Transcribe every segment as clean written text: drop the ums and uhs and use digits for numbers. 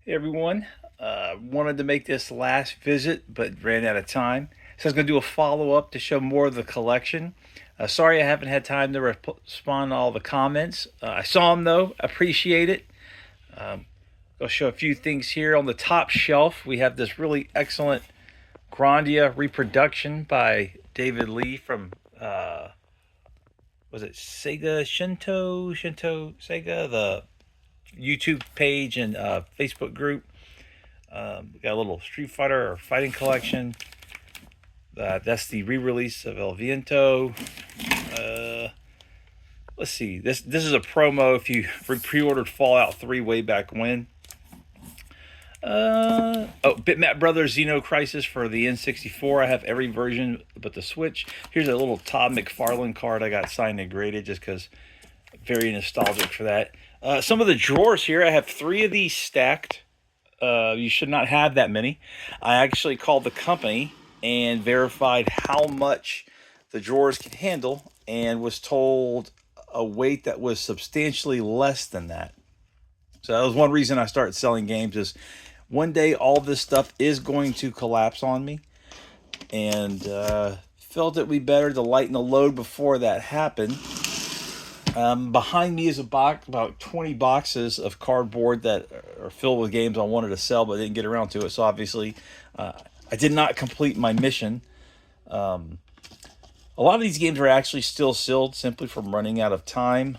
Hey everyone, wanted to make this last visit but ran out of time. So I was going to do a follow up to show more of the collection. Sorry I haven't had time to respond to all the comments. I saw them though, appreciate it. Um, I'll show a few things here. On the top shelf, we have this really excellent Grandia reproduction by David Lee from, was it Sega Shinto Sega, the YouTube page and Facebook group. We got a little Street Fighter or fighting collection. That's the re-release of El Viento. Uh, let's see. This is a promo if you pre-ordered Fallout 3 way back when. Bitmap Brothers Xeno Crisis for the N64. I have every version but the Switch. Here's a little Todd McFarlane card I got signed and graded just because very nostalgic for that. Some of the drawers here, I have three of these stacked. You should not have that many. I actually called the company and verified how much the drawers can handle and was told a weight that was substantially less than that. So that was one reason I started selling games is one day all this stuff is going to collapse on me, and felt it would be better to lighten the load before that happened. Behind me is a box, about 20 boxes of cardboard that are filled with games I wanted to sell but didn't get around to it. So obviously, I did not complete my mission. A lot of these games are actually still sealed simply from running out of time.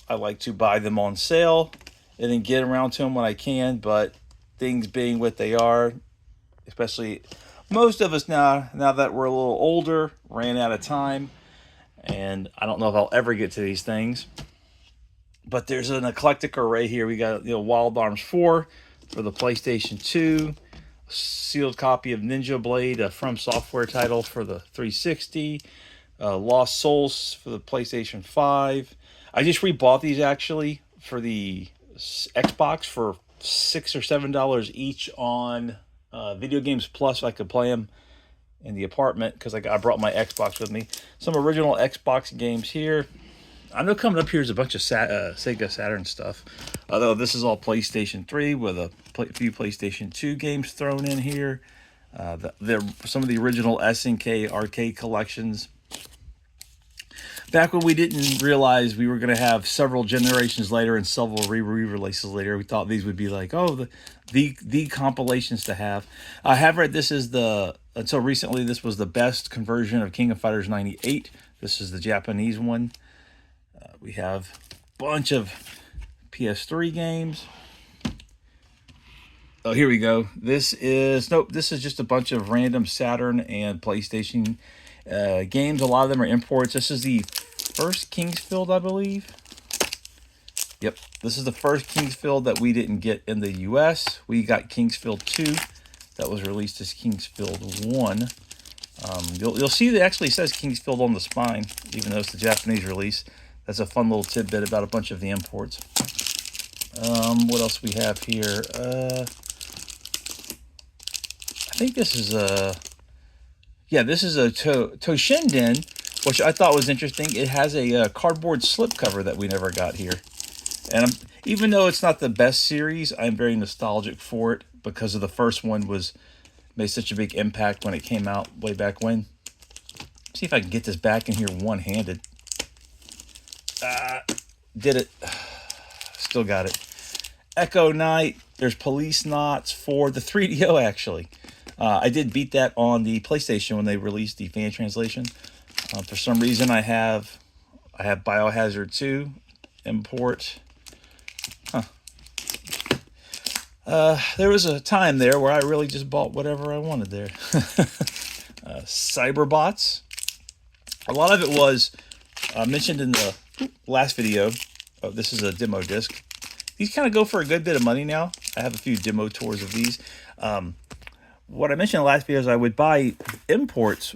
I like to buy them on sale and then get around to them when I can, but things being what they are, especially most of us now that we're a little older, ran out of time. And I don't know if I'll ever get to these things. But there's an eclectic array here. We got Wild Arms 4 for the PlayStation 2, a sealed copy of Ninja Blade, a From Software title for the 360, Lost Souls for the PlayStation 5. I just rebought these actually for the Xbox for $6 or $7 each on Video Games Plus. I could play them in the apartment because I brought my Xbox with me. Some original Xbox games here. I know coming up here is a bunch of Sega Saturn stuff. Although this is all PlayStation 3 with a few PlayStation 2 games thrown in here. Some of the original SNK arcade collections. Back when we didn't realize we were going to have several generations later and several re-releases later, we thought these would be like, the compilations to have. I have read this is until recently, this was the best conversion of King of Fighters 98. This is the Japanese one. We have a bunch of PS3 games. Oh, here we go. This is just a bunch of random Saturn and PlayStation games. A lot of them are imports. This is the first Kingsfield, I believe. Yep, this is the first Kingsfield that we didn't get in the US. We got Kingsfield 2 that was released as Kingsfield 1. You'll see that it actually says Kingsfield on the spine, even though it's the Japanese release. That's a fun little tidbit about a bunch of the imports. What else we have here? I think this is this is a Toshinden, which I thought was interesting. It has a cardboard slipcover that we never got here. And even though it's not the best series, I'm very nostalgic for it because of the first one made such a big impact when it came out way back when. See if I can get this back in here one-handed. Did it. Still got it. Echo Knight. There's Police Knots for the 3DO, actually. I did beat that on the PlayStation when they released the fan translation. For some reason, I have Biohazard 2 import. There was a time there where I really just bought whatever I wanted there. Cyberbots. A lot of it was mentioned in the last video. Oh, this is a demo disc. These kind of go for a good bit of money now. I have a few demo tours of these. What I mentioned in the last video is I would buy imports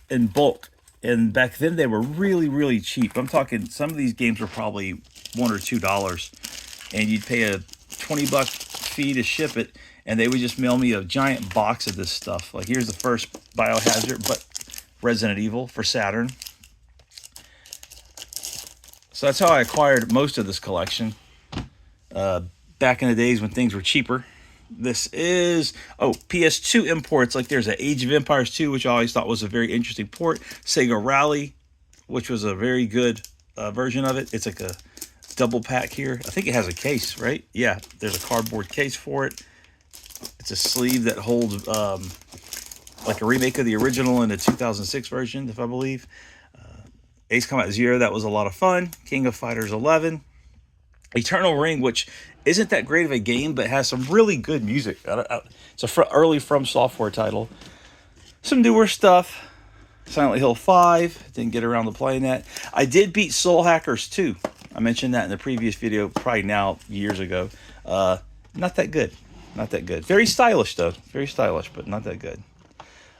in bulk. And back then they were really, really cheap. I'm talking some of these games were probably $1 or $2. And you'd pay a $20 fee to ship it. And they would just mail me a giant box of this stuff. Like here's the first Biohazard, but Resident Evil for Saturn. So that's how I acquired most of this collection. back in the days when things were cheaper. This is, PS2 imports. Like there's an Age of Empires 2, which I always thought was a very interesting port. Sega Rally, which was a very good version of it. It's like a double pack here. I think it has a case, right? Yeah, there's a cardboard case for it. It's a sleeve that holds like a remake of the original in the 2006 version, if I believe. Ace Combat Zero, that was a lot of fun. King of Fighters 11. Eternal Ring, which isn't that great of a game, but has some really good music. It's a early From Software title. Some newer stuff. Silent Hill 5. Didn't get around to playing that. I did beat Soul Hackers 2. I mentioned that in the previous video, probably now years ago. Not that good. Not that good. Very stylish, though. Very stylish, but not that good.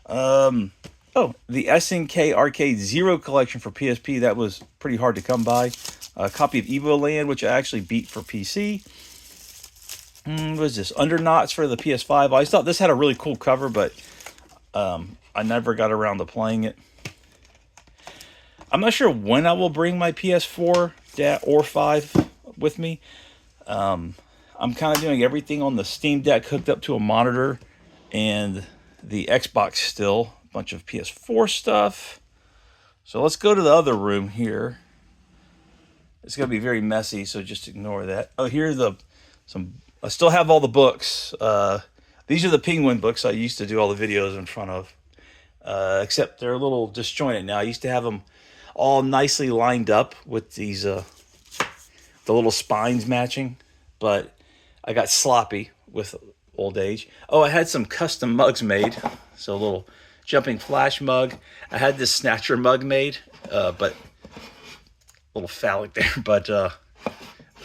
The SNK Arcade Zero collection for PSP. That was pretty hard to come by. A copy of Evo Land, which I actually beat for PC. What is this? Underknots for the PS5. I always thought this had a really cool cover, but I never got around to playing it. I'm not sure when I will bring my PS4 or 5 with me. I'm kind of doing everything on the Steam Deck hooked up to a monitor and the Xbox still. A bunch of PS4 stuff. So let's go to the other room here. It's going to be very messy, so just ignore that. Oh, here's I still have all the books. These are the Penguin books I used to do all the videos in front of. Except they're a little disjointed now. I used to have them all nicely lined up with these the little spines matching, but I got sloppy with old age. Oh, I had some custom mugs made. So a little jumping flash mug. I had this snatcher mug made, but a little phallic there. But I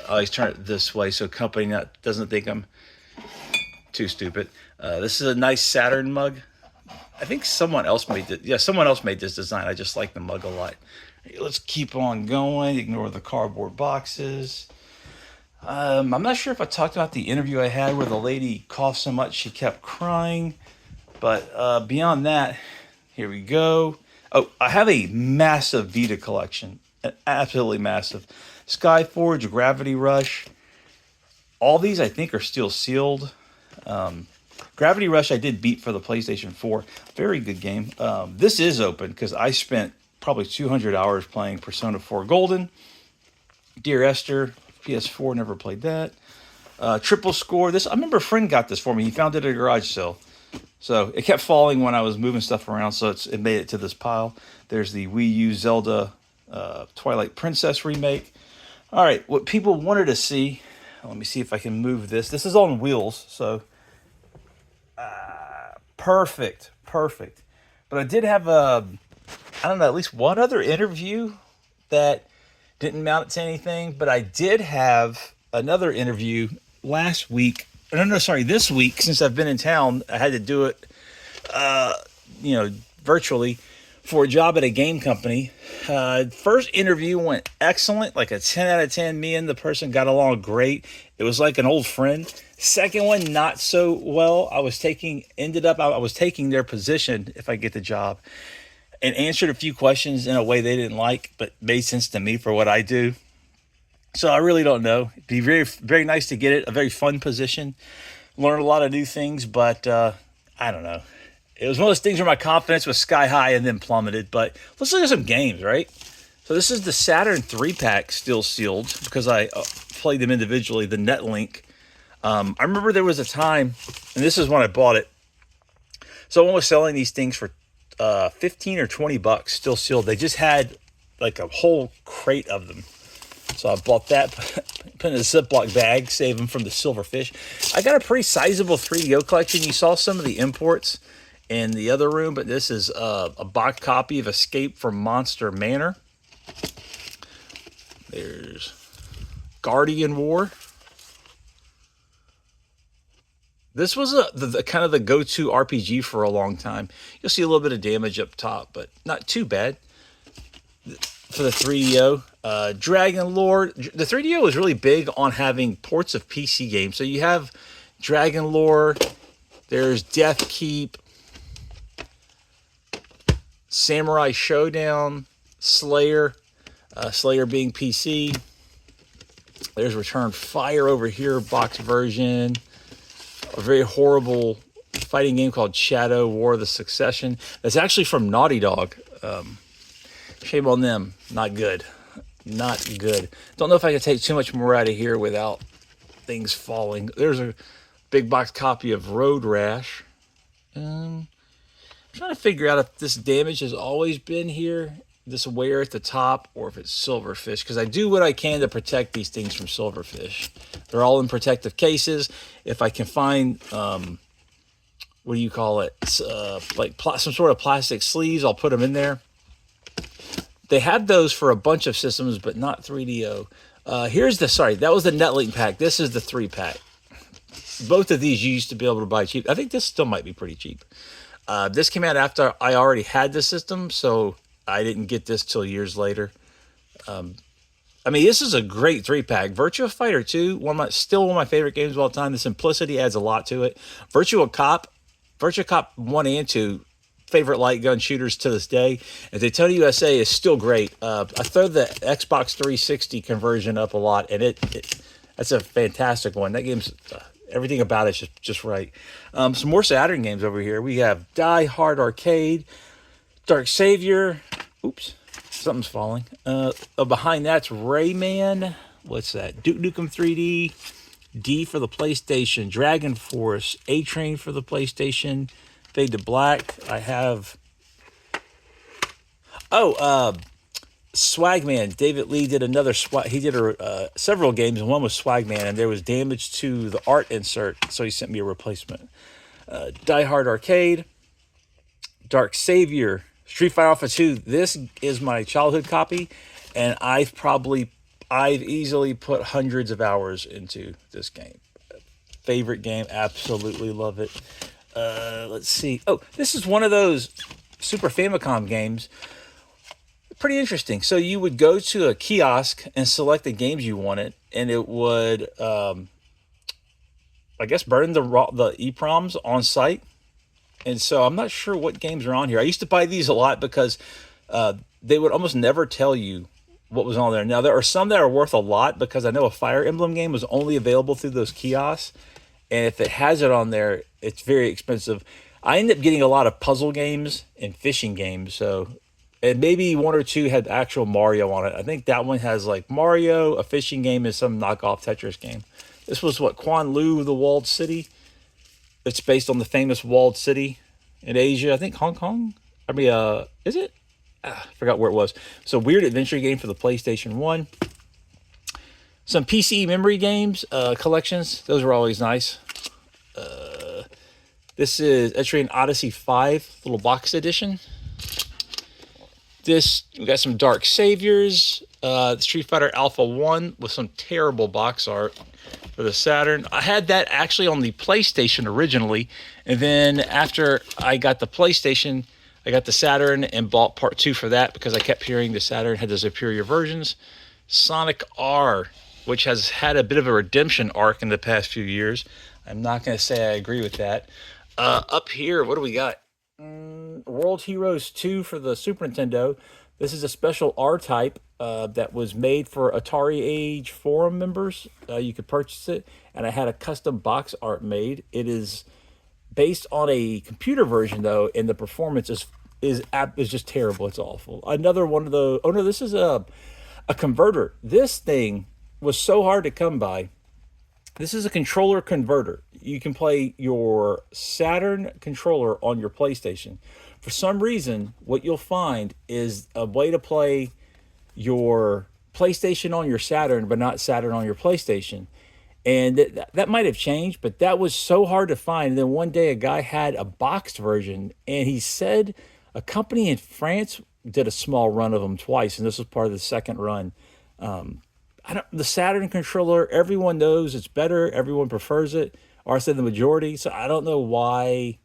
always turn it this way so company doesn't think I'm too stupid. This is a nice Saturn mug. I think someone else made it. Yeah, someone else made this design. I just like the mug a lot. Let's keep on going. Ignore the cardboard boxes. I'm not sure if I talked about the interview I had where the lady coughed so much she kept crying. But beyond that, here we go. Oh, I have a massive Vita collection. Absolutely massive. Skyforge, Gravity Rush. All these I think are still sealed. Gravity Rush I did beat for the PlayStation 4. Very good game. This is open because I spent probably 200 hours playing Persona 4 Golden. Dear Esther, PS4, never played that. Triple Score. This I remember a friend got this for me. He found it at a garage sale. So it kept falling when I was moving stuff around, so it made it to this pile. There's the Wii U Zelda Twilight Princess remake. All right, what people wanted to see. Let me see if I can move this. This is on wheels, so perfect. But I did have at least one other interview that didn't mount to anything. But I did have another interview last week. This week, since I've been in town. I had to do it, virtually for a job at a game company. First interview went excellent, like a 10 out of 10. Me and the person got along great. It was like an old friend. Second one, not so well. I was taking their position if I get the job, and answered a few questions in a way they didn't like, but made sense to me for what I do. So I really don't know. It'd be very, very nice to get it. A very fun position. Learn a lot of new things, but I don't know. It was one of those things where my confidence was sky high and then plummeted. But let's look at some games, right? So this is the Saturn 3-pack still sealed because I played them individually, the Netlink. I remember there was a time, and this is when I bought it. Someone was selling these things for 15 or 20 bucks, still sealed. They just had like a whole crate of them. So I bought that, put in a Ziploc bag, save them from the silverfish. I got a pretty sizable 3DO collection. You saw some of the imports in the other room, but this is a box copy of Escape from Monster Manor. There's Guardian War. This was the kind of the go-to RPG for a long time. You'll see a little bit of damage up top, but not too bad. For the 3DO, Dragon Lore. The 3DO was really big on having ports of PC games. So you have Dragon Lore, there's Death Keep, Samurai Showdown, Slayer, Slayer being PC. There's Return Fire over here, box version. A very horrible fighting game called Shadow War of the Succession. That's actually from Naughty Dog. Shame on them. Not good. Not good. Don't know if I can take too much more out of here without things falling. There's a big box copy of Road Rash. I'm trying to figure out if this damage has always been here, this wear at the top, or if it's silverfish, because I do what I can to protect these things from silverfish. They're all in protective cases. If I can find, what do you call it, like some sort of plastic sleeves, I'll put them in there. They have those for a bunch of systems, but not 3DO. That was the Netlink pack. This is the 3-pack. Both of these you used to be able to buy cheap. I think this still might be pretty cheap. This came out after I already had the system, so I didn't get this till years later. This is a great 3-pack. Virtua Fighter 2, still one of my favorite games of all time. The simplicity adds a lot to it. Virtua Cop 1 and 2, favorite light gun shooters to this day. And Daytona USA is still great. I throw the Xbox 360 conversion up a lot, and that's a fantastic one. That game's everything about it's just right. Some more Saturn games over here. We have Die Hard Arcade, Dark Savior. Oops, something's falling. Behind that's Rayman. What's that? Duke Nukem 3D. D for the PlayStation. Dragon Force. A-Train for the PlayStation. Fade to Black. I have... Swagman. David Lee did another swag. He did several games, and one was Swagman, and there was damage to the art insert, so he sent me a replacement. Die Hard Arcade, Dark Savior, Street Fighter Alpha 2. This is my childhood copy, and I've easily put hundreds of hours into this game. Favorite game, absolutely love it. Let's see. Oh, this is one of those Super Famicom games. Pretty interesting. So you would go to a kiosk and select the games you wanted, and it would, burn the EPROMs on site. And so I'm not sure what games are on here. I used to buy these a lot because they would almost never tell you what was on there. Now, there are some that are worth a lot because I know a Fire Emblem game was only available through those kiosks. And if it has it on there, it's very expensive. I end up getting a lot of puzzle games and fishing games. So... and maybe one or two had actual Mario on it. I think that one has like Mario, a fishing game, and some knockoff Tetris game. This was Quan Lu, the Walled City. It's based on the famous Walled City in Asia. I think Hong Kong. Is it? I forgot where it was. So weird adventure game for the PlayStation 1. Some PC memory games, collections. Those are always nice. This is Etrian Odyssey 5, little box edition. We got some Dark Saviors, Street Fighter Alpha 1 with some terrible box art for the Saturn. I had that actually on the PlayStation originally, and then after I got the PlayStation, I got the Saturn and bought part 2 for that because I kept hearing the Saturn had the superior versions. Sonic R, which has had a bit of a redemption arc in the past few years. I'm not going to say I agree with that. Up here, what do we got? World Heroes 2 for the Super Nintendo. This is a special R-Type that was made for Atari Age forum members. You could purchase it, and I had a custom box art made. It is based on a computer version, though, and the performance is just terrible. It's awful. Another one of those... oh, no, this is a converter. This thing was so hard to come by. This is a controller converter. You can play your Saturn controller on your PlayStation. For some reason, what you'll find is a way to play your PlayStation on your Saturn, but not Saturn on your PlayStation. And that might have changed, but that was so hard to find. And then one day a guy had a boxed version, and he said a company in did a small run of them twice, and this was part of the second run. The Saturn controller, everyone knows it's better. Everyone prefers it, or I said the majority. So I don't know why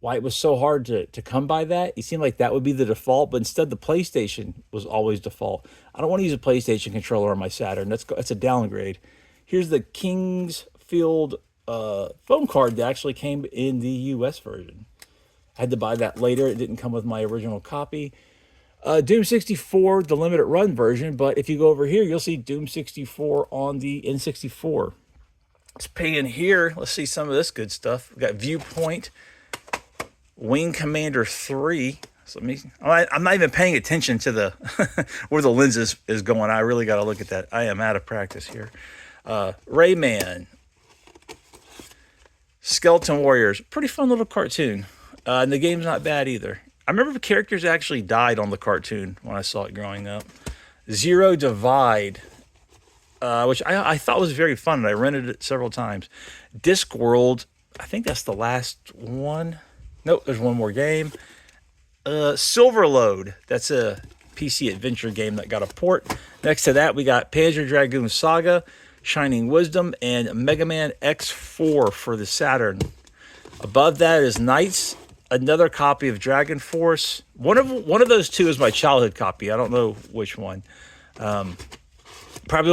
it was so hard to come by that. It seemed like that would be the default, but instead the PlayStation was always default. I don't want to use a PlayStation controller on my Saturn. That's a downgrade. Here's the Kingsfield phone card that actually came in the US version. I had to buy that later. It didn't come with my original copy. Doom 64, the limited run version, but if you go over here, you'll see Doom 64 on the N64. Let's pay in here. Let's see some of this good stuff. We got Viewpoint, Wing Commander 3. So I'm not even paying attention to the where the lens is going. I really got to look at that. I am out of practice here. Rayman, Skeleton Warriors, pretty fun little cartoon. And the game's not bad either. I remember the characters actually died on the cartoon when I saw it growing up. Zero Divide, which I thought was very fun, and I rented it several times. Discworld, I think that's the last one. Nope, there's one more game. Silverload, that's a PC adventure game that got a port. Next to that, we got Panzer Dragoon Saga, Shining Wisdom, and Mega Man X4 for the Saturn. Above that is Knights, another copy of Dragon Force. One of those two is my childhood copy. I don't know which one. Probably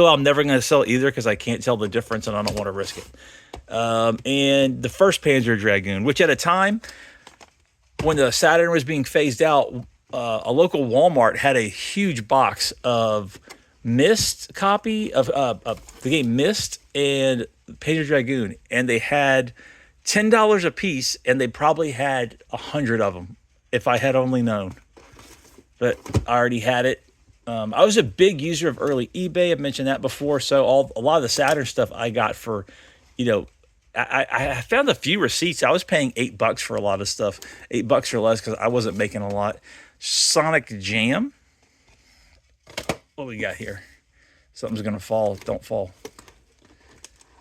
I'm never going to sell either because I can't tell the difference and I don't want to risk it. And the first Panzer Dragoon, which at a time when the Saturn was being phased out, a local Walmart had a huge box of Myst copy of the game Myst and Panzer Dragoon, and they had $10 a piece, and they probably had 100 of them if I had only known. But I already had it. I was a big user of early eBay. I've mentioned that before. So a lot of the Saturn stuff I got for, I found a few receipts. I was paying $8 for a lot of stuff, $8 or less, because I wasn't making a lot. Sonic Jam. What we got here? Something's gonna fall. Don't fall.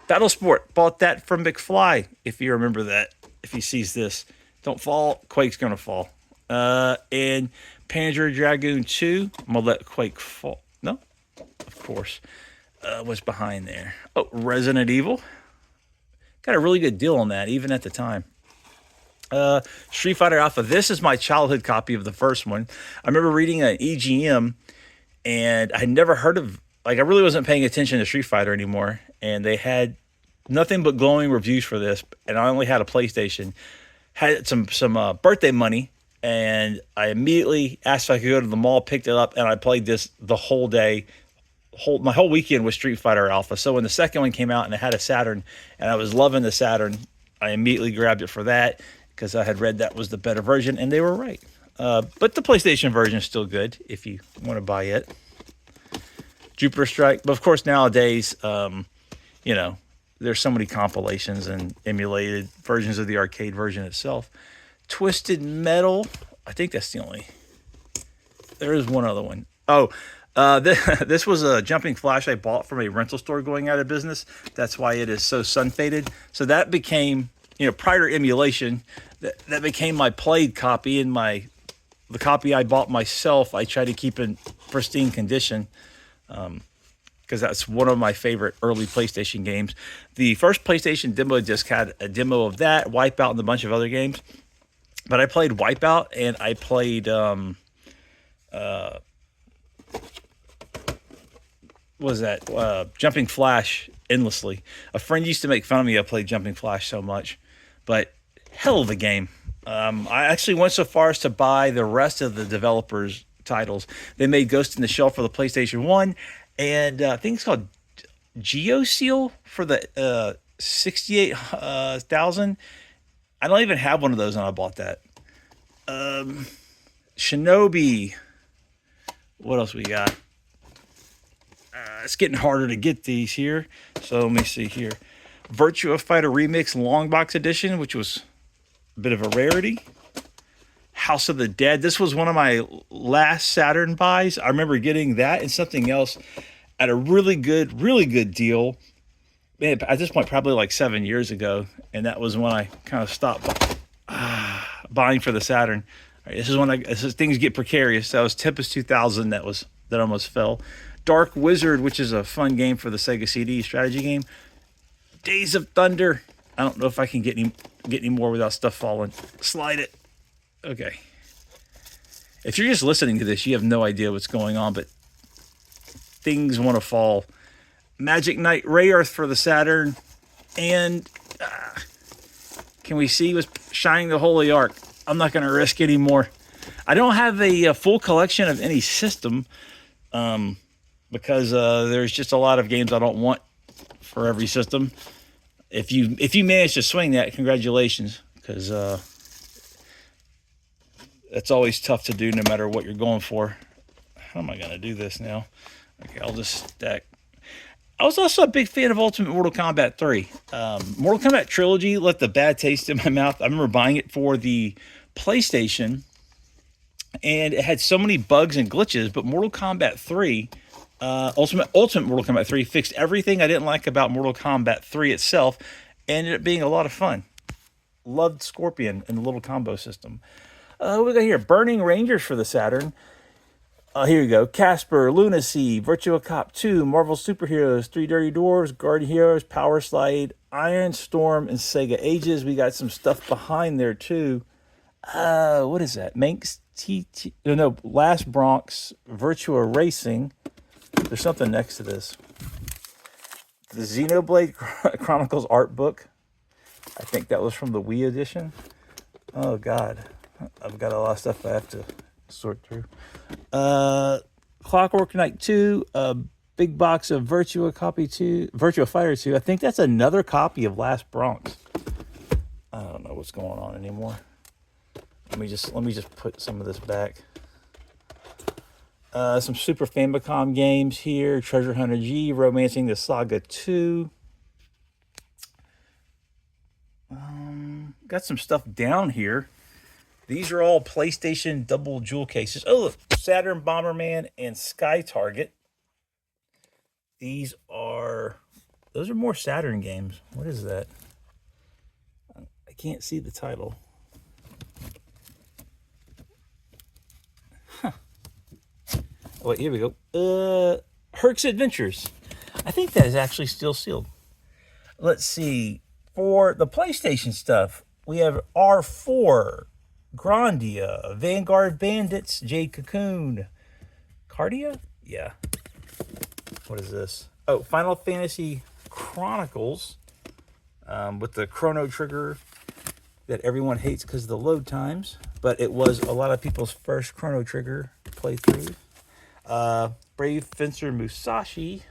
Battle Sport. Bought that from McFly. If you remember that. If he sees this, don't fall. Quake's gonna fall. And Panzer Dragoon 2. I'm gonna let Quake fall. No, of course. What's behind there? Oh, Resident Evil. Got a really good deal on that, even at the time. Street Fighter Alpha. This is my childhood copy of the first one. I remember reading an EGM, and I had never heard of, I really wasn't paying attention to Street Fighter anymore, and they had nothing but glowing reviews for this, and I only had a PlayStation. Had some birthday money, and I immediately asked if I could go to the mall, picked it up, and I played this the whole day. My whole weekend was Street Fighter Alpha. So when the second one came out and it had a Saturn, and I was loving the Saturn, I immediately grabbed it for that because I had read that was the better version, and they were right. But the PlayStation version is still good if you want to buy it. Jupiter Strike. But of course, nowadays, there's so many compilations and emulated versions of the arcade version itself. Twisted Metal. I think that's the only. There is one other one. Oh, this was a Jumping Flash I bought from a rental store going out of business. That's why it is so sun-faded. So that became, prior to emulation, that became my played copy, and the copy I bought myself, I try to keep in pristine condition because that's one of my favorite early PlayStation games. The first PlayStation demo disc had a demo of that, Wipeout, and a bunch of other games. But I played Wipeout, and I played Jumping Flash endlessly. A friend used to make fun of me. I played Jumping Flash so much, but hell of a game. I actually went so far as to buy the rest of the developers' titles. They made Ghost in the Shell for the PlayStation 1, and I think it's called GeoSeal for the 68,000. I don't even have one of those, and I bought that. Shinobi. What else we got? It's getting harder to get these here. So let me see here. Virtua Fighter Remix Long Box Edition, which was a bit of a rarity. House of the Dead. This was one of my last Saturn buys. I remember getting that and something else at a really good deal. Man, at this point, probably like 7 years ago. And that was when I kind of stopped buying for the Saturn. All right, this is things get precarious. That was Tempest 2000 that almost fell. Dark Wizard, which is a fun game for the Sega CD strategy game. Days of Thunder. I don't know if I can get any more without stuff falling. Slide it. Okay. If you're just listening to this, you have no idea what's going on, but things want to fall. Magic Knight Ray Earth for the Saturn. And can we see what's shining the Holy Ark? I'm not going to risk any more. I don't have a full collection of any system because there's just a lot of games I don't want for every system. If you manage to swing that, congratulations, because it's always tough to do no matter what you're going for. How am I going to do this now? Okay, I'll just stack. I was also a big fan of Ultimate Mortal Kombat 3. Mortal Kombat Trilogy left a bad taste in my mouth. I remember buying it for the PlayStation, and it had so many bugs and glitches, but Mortal Kombat 3, Ultimate Mortal Kombat 3, fixed everything I didn't like about Mortal Kombat 3 itself, and ended up being a lot of fun. Loved Scorpion and the little combo system. What we got here? Burning Rangers for the Saturn. Here you go. Casper, Lunacy, Virtua Cop 2, Marvel Superheroes, Three Dirty Dwarves, Guardian Heroes, Power Slide, Iron Storm, and Sega Ages. We got some stuff behind there too. What is that? Manx TT? No, Last Bronx, Virtua Racing. There's something next to this. The Xenoblade Chronicles art book. I think that was from the Wii edition. Oh God, I've got a lot of stuff I have to sort through. Clockwork Knight 2, a big box of Virtua Fighter 2. I think that's another copy of Last Bronx. I don't know what's going on anymore. Let me just put some of this back. Some Super Famicom games here. Treasure Hunter G, Romancing the Saga 2. Got some stuff down here. These are all PlayStation double jewel cases. Oh, look, Saturn Bomberman and Sky Target. Those are more Saturn games. What is that? I can't see the title. Huh. Oh, wait, here we go. Herc's Adventures. I think that is actually still sealed. Let's see. For the PlayStation stuff, we have R4. Grandia, Vanguard Bandits, Jade Cocoon, Cardia? Yeah. What is this? Oh, Final Fantasy Chronicles with the Chrono Trigger that everyone hates because of the load times, but it was a lot of people's first Chrono Trigger playthrough. Brave Fencer Musashi.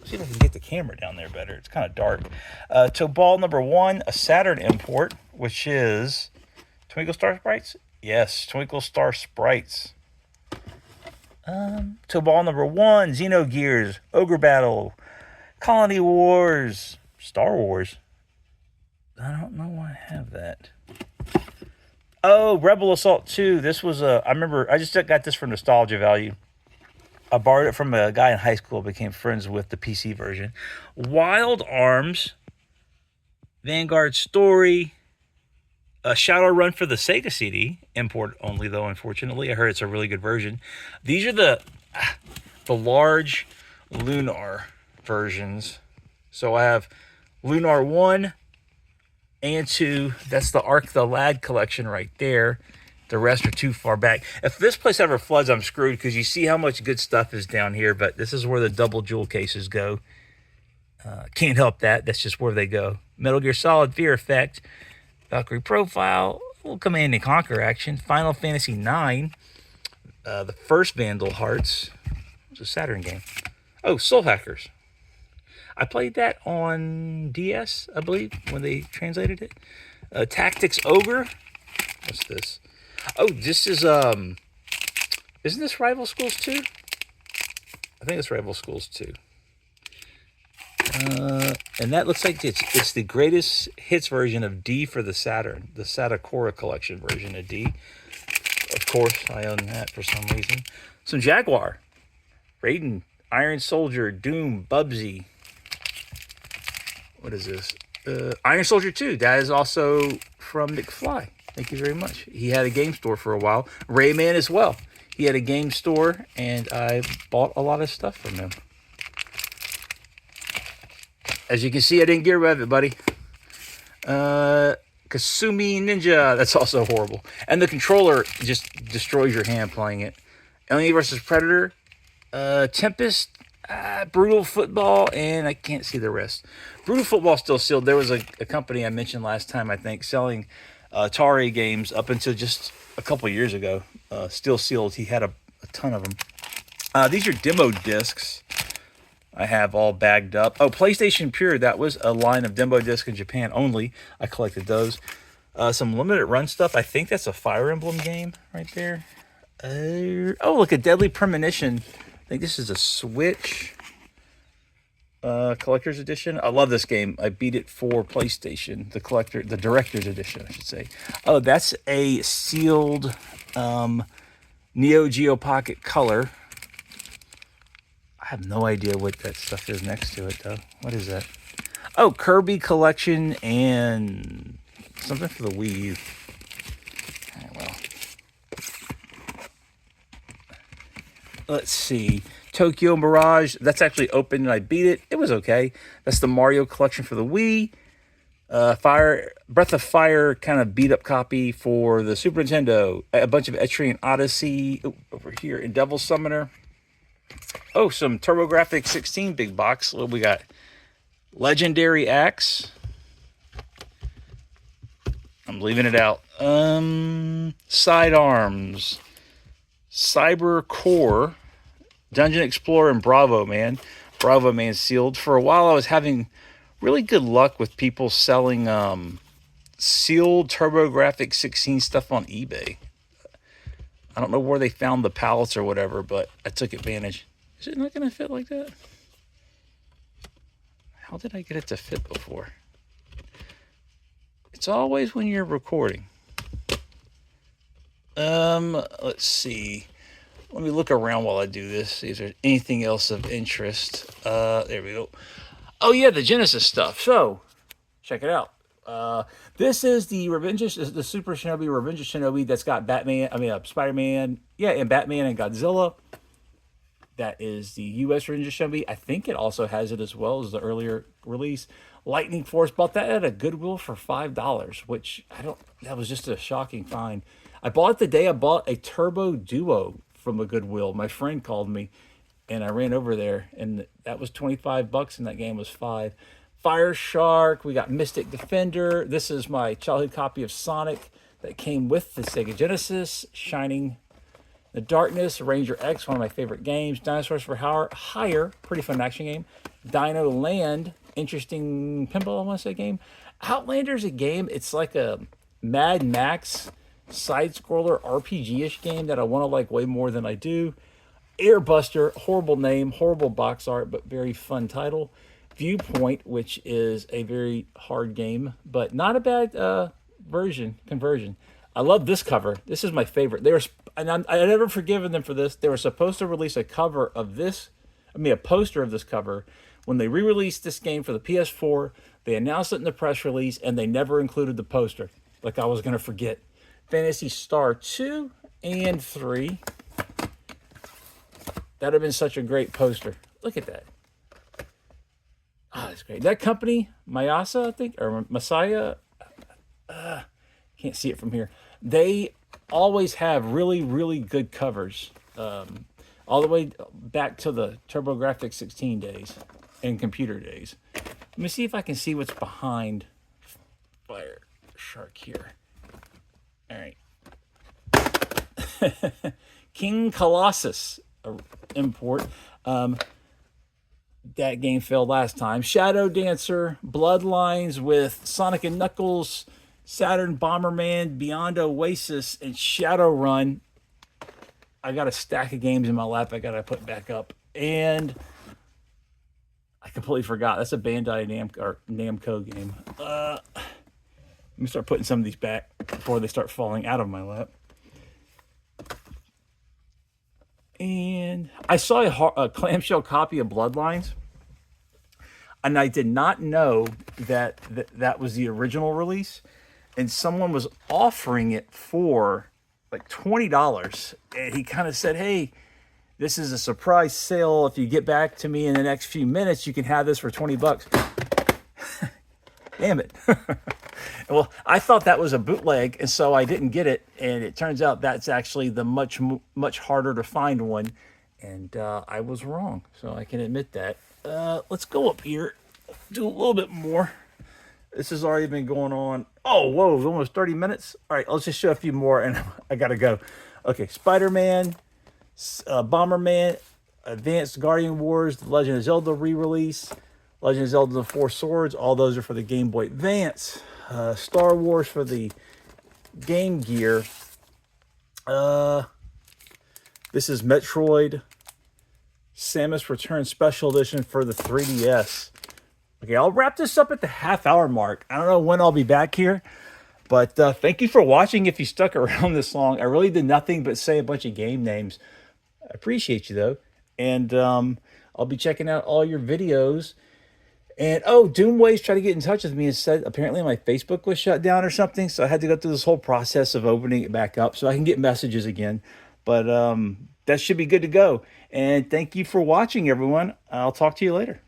See if I can get the camera down there better. It's kind of dark. Tobal number 1, a Saturn import, which is Twinkle Star Sprites? Yes, Twinkle Star Sprites. Tobal number 1, Xenogears, Ogre Battle, Colony Wars, Star Wars. I don't know why I have that. Oh, Rebel Assault 2. This was I remember, I just got this for nostalgia value. I borrowed it from a guy in high school, became friends with the PC version. Wild Arms, Vanguard Story, a Shadowrun for the Sega CD, import only though, unfortunately. I heard it's a really good version. These are the large Lunar versions. So I have Lunar 1 and 2. That's the Arc the Lad collection right there. The rest are too far back. If this place ever floods, I'm screwed because you see how much good stuff is down here, but this is where the double jewel cases go. Can't help that. That's just where they go. Metal Gear Solid, Fear Effect, Valkyrie Profile, little Command and Conquer action, Final Fantasy IX, the first Vandal Hearts. It was a Saturn game. Oh, Soul Hackers. I played that on DS, I believe, when they translated it. Tactics Ogre. What's this? Oh, this is, isn't this Rival Schools 2? I think it's Rival Schools 2. And that looks like it's the greatest hits version of D for the Saturn, the Satacora collection version of D. Of course, I own that for some reason. Some Jaguar, Raiden, Iron Soldier, Doom, Bubsy. What is this? Iron Soldier 2. That is also from McFly. Thank you very much. He had a game store for a while. Rayman as well. He had a game store, and I bought a lot of stuff from him. As you can see, I didn't get rid of it, buddy. Kasumi Ninja. That's also horrible. And the controller just destroys your hand playing it. Alien vs. Predator. Tempest. Brutal Football. And I can't see the rest. Brutal Football still sealed. There was a company I mentioned last time, I think, selling Atari games up until just a couple years ago. Still sealed. He had a ton of them. These are demo discs. I have all bagged up. Oh, PlayStation Pure. That was a line of demo discs in Japan only. I collected those. Some limited run stuff. I think that's a Fire Emblem game right there. Oh, look, a Deadly Premonition. I think this is a Switch collector's edition. I love this game. I beat it for PlayStation. The director's edition, I should say. Oh, that's a sealed Neo Geo Pocket Color. I have no idea what that stuff is next to it, though. What is that? Oh, Kirby Collection and something for the Wii U. Well, let's see. Tokyo Mirage. That's actually open and I beat it. It was okay. That's the Mario Collection for the Wii. Breath of Fire kind of beat up copy for the Super Nintendo. A bunch of Etrian Odyssey over here in Devil Summoner. Oh, some TurboGrafx 16 big box. What we got? Legendary Axe. I'm leaving it out. Sidearms. Cyber Core. Dungeon Explorer and Bravo Man. Bravo Man sealed. For a while I was having really good luck with people selling sealed TurboGrafx 16 stuff on eBay. I don't know where they found the pallets or whatever, but I took advantage. Is it not going to fit like that? How did I get it to fit before? It's always when you're recording. Let's see. Let me look around while I do this, see if there's anything else of interest. There we go. Oh yeah, the Genesis stuff. So, check it out. This is the the Super Shinobi Revenge of Shinobi that's got Spider-Man, and Batman and Godzilla. That is the U.S. Revenge of Shinobi. I think it also has it as well as the earlier release. Lightning Force, bought that at a Goodwill for $5, which that was just a shocking find. I bought it the day I bought a Turbo Duo from a Goodwill. My friend called me, and I ran over there, and that was $25, and that game was $5. Fire Shark, we got Mystic Defender. This is my childhood copy of Sonic that came with the Sega Genesis. Shining the Darkness, Ranger X, one of my favorite games. Dinosaurs for Hire, pretty fun action game. Dino Land, interesting pinball, I want to say, game. Outlander's a game. It's like a Mad Max side-scroller RPG-ish game that I want to like way more than I do. Airbuster, horrible name, horrible box art, but very fun title. Viewpoint, which is a very hard game, but not a bad conversion. I love this cover. This is my favorite. I never forgiven them for this. They were supposed to release a poster of this cover. When they re-released this game for the PS4, they announced it in the press release, and they never included the poster. Like I was going to forget. Phantasy Star 2 and 3. That would have been such a great poster. Look at that. Oh, that's great. That company, Mayasa, I think, or Messiah, can't see it from here. They always have really, really good covers. All the way back to the TurboGrafx 16 days and computer days. Let me see if I can see what's behind Fire Shark here. All right. King Colossus import. That game failed last time. Shadow Dancer, Bloodlines with Sonic and Knuckles, Saturn Bomberman, Beyond Oasis, and Shadowrun. I got a stack of games in my lap I got to put back up. And I completely forgot. That's a Bandai Namco game. Let me start putting some of these back before they start falling out of my lap. And I saw a clamshell copy of Bloodlines, and I did not know that was the original release. And someone was offering it for like $20, and he kind of said, "Hey, this is a surprise sale. If you get back to me in the next few minutes, you can have this for $20." Damn it. Well, I thought that was a bootleg, and so I didn't get it. And it turns out that's actually the much harder to find one. And I was wrong, so I can admit that. Let's go up here, do a little bit more. This has already been going on. Oh, whoa, almost 30 minutes. All right, let's just show a few more, and I gotta go. Okay, Spider-Man, Bomberman, Advanced Guardian Wars, The Legend of Zelda re-release, Legend of Zelda: The Four Swords. All those are for the Game Boy Advance. Star Wars for the Game Gear. This is Metroid Samus Return Special Edition for the 3DS. Okay, I'll wrap this up at the half-hour mark. I don't know when I'll be back here, but thank you for watching if you stuck around this long. I really did nothing but say a bunch of game names. I appreciate you, though. And I'll be checking out all your videos. And, oh, Doomways tried to get in touch with me and said apparently my Facebook was shut down or something, so I had to go through this whole process of opening it back up so I can get messages again. But that should be good to go. And thank you for watching, everyone. I'll talk to you later.